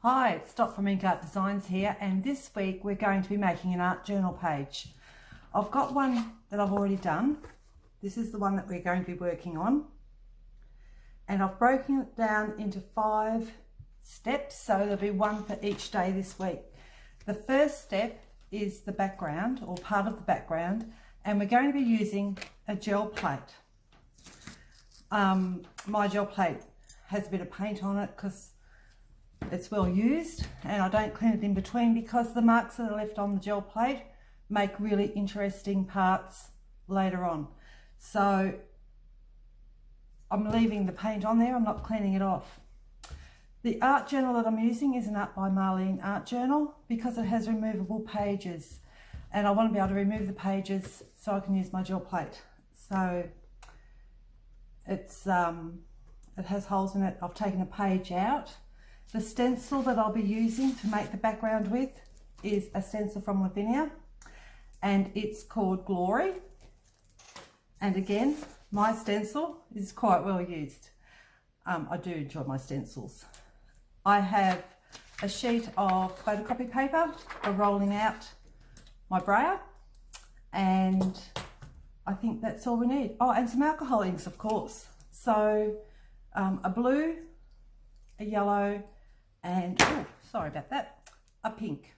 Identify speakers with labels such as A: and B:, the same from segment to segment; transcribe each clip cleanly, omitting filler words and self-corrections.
A: Hi, it's Dot from Ink Art Designs here, and this week we're going to be making an art journal page. I've got one that I've already done. This is the one that we're going to be working on, and I've broken it down into 5 steps, so there'll be one for each day this week. The first step is the background, or part of the background, and we're going to be using a gel plate. My gel plate has a bit of paint on it because it's well used, and I don't clean it in between because the marks that are left on the gel plate make really interesting parts later on. So I'm leaving the paint on there, I'm not cleaning it off. The art journal that I'm using is an Art by Marlene art journal because it has removable pages, and I want to be able to remove the pages so I can use my gel plate. So it has holes in it. I've taken a page out. The stencil that I'll be using to make the background with is a stencil from Lavinia, and it's called Glory. And again, my stencil is quite well used. I do enjoy my stencils. I have a sheet of photocopy paper for rolling out my brayer, and I think that's all we need. Oh, and some alcohol inks, of course. So a blue, a yellow, and oh, sorry about that, a pink.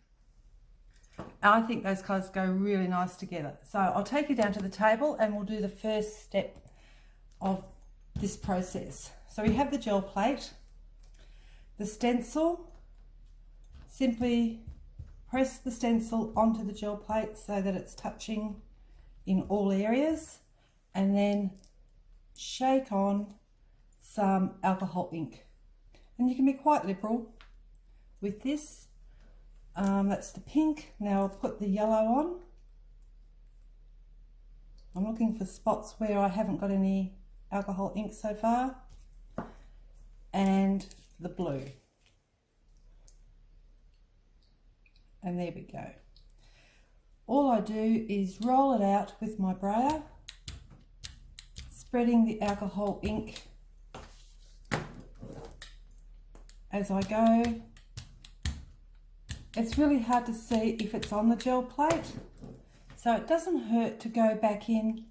A: I think those colours go really nice together. So I'll take you down to the table and we'll do the first step of this process. So we have the gel plate, the stencil. Simply press the stencil onto the gel plate so that it's touching in all areas, and then shake on some alcohol ink. And you can be quite liberal with this. That's the pink. Now I'll put the yellow on. I'm looking for spots where I haven't got any alcohol ink so far. And the blue. And there we go. All I do is roll it out with my brayer, spreading the alcohol ink as I go. It's really hard to see if it's on the gel plate, so it doesn't hurt to go back in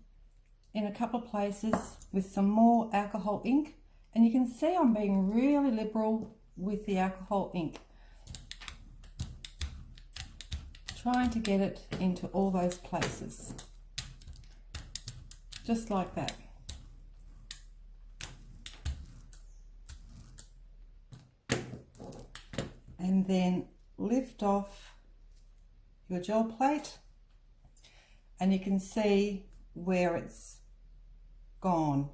A: a couple of places with some more alcohol ink, and you can see I'm being really liberal with the alcohol ink, trying to get it into all those places, just like that. And then lift off your gel plate, and you can see where it's gone.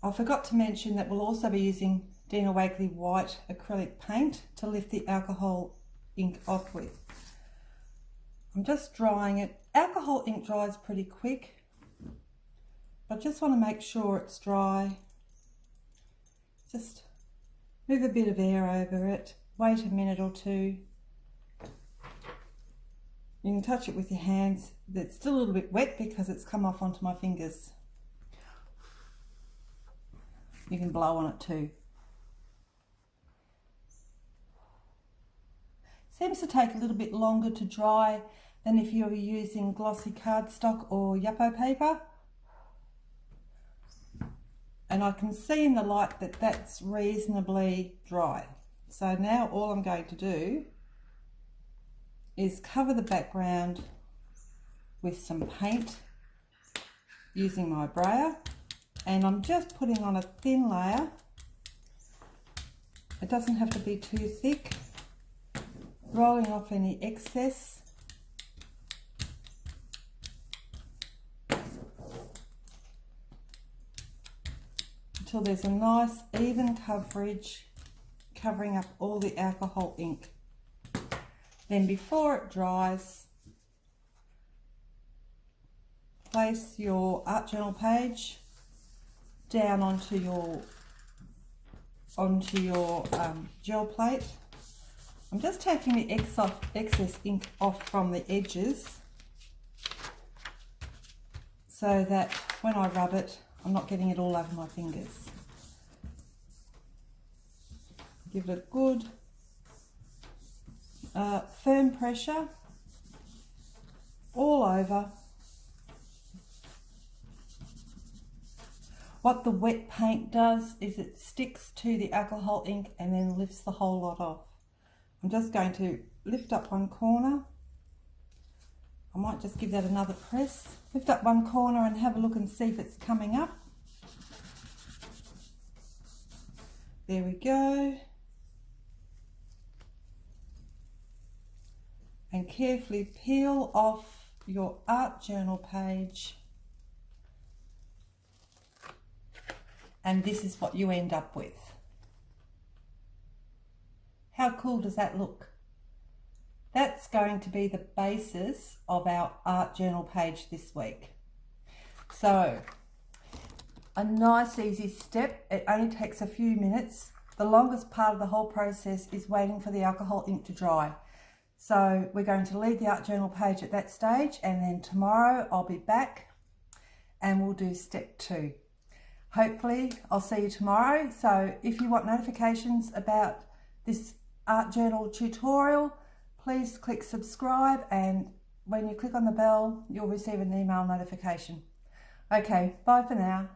A: I forgot to mention that we'll also be using Dina Wakley white acrylic paint to lift the alcohol ink off with. I'm just drying it. Alcohol ink dries pretty quick, but I just want to make sure it's dry. Just move a bit of air over it, wait a minute or two. You can touch it with your hands. It's still a little bit wet because it's come off onto my fingers. You can blow on it too. Seems to take a little bit longer to dry than if you were using glossy cardstock or Yupo paper. And I can see in the light that that's reasonably dry. So now all I'm going to do is cover the background with some paint using my brayer, and I'm just putting on a thin layer. It doesn't have to be too thick, rolling off any excess. Until there's a nice even coverage covering up all the alcohol ink. Then before it dries, place your art journal page down onto your gel plate. I'm just taking the excess ink off from the edges so that when I rub it, I'm not getting it all over my fingers. Give it a good firm pressure all over. What the wet paint does is it sticks to the alcohol ink and then lifts the whole lot off. I'm just going to lift up one corner. I might just give that another press. Lift up one corner and have a look and see if it's coming up. There we go. And carefully peel off your art journal page. And this is what you end up with. How cool does that look? That's going to be the basis of our art journal page this week. So, a nice easy step. It only takes a few minutes. The longest part of the whole process is waiting for the alcohol ink to dry. So we're going to leave the art journal page at that stage, and then tomorrow I'll be back and we'll do step 2. Hopefully I'll see you tomorrow. So if you want notifications about this art journal tutorial, please click subscribe, and when you click on the bell, you'll receive an email notification. Okay, bye for now.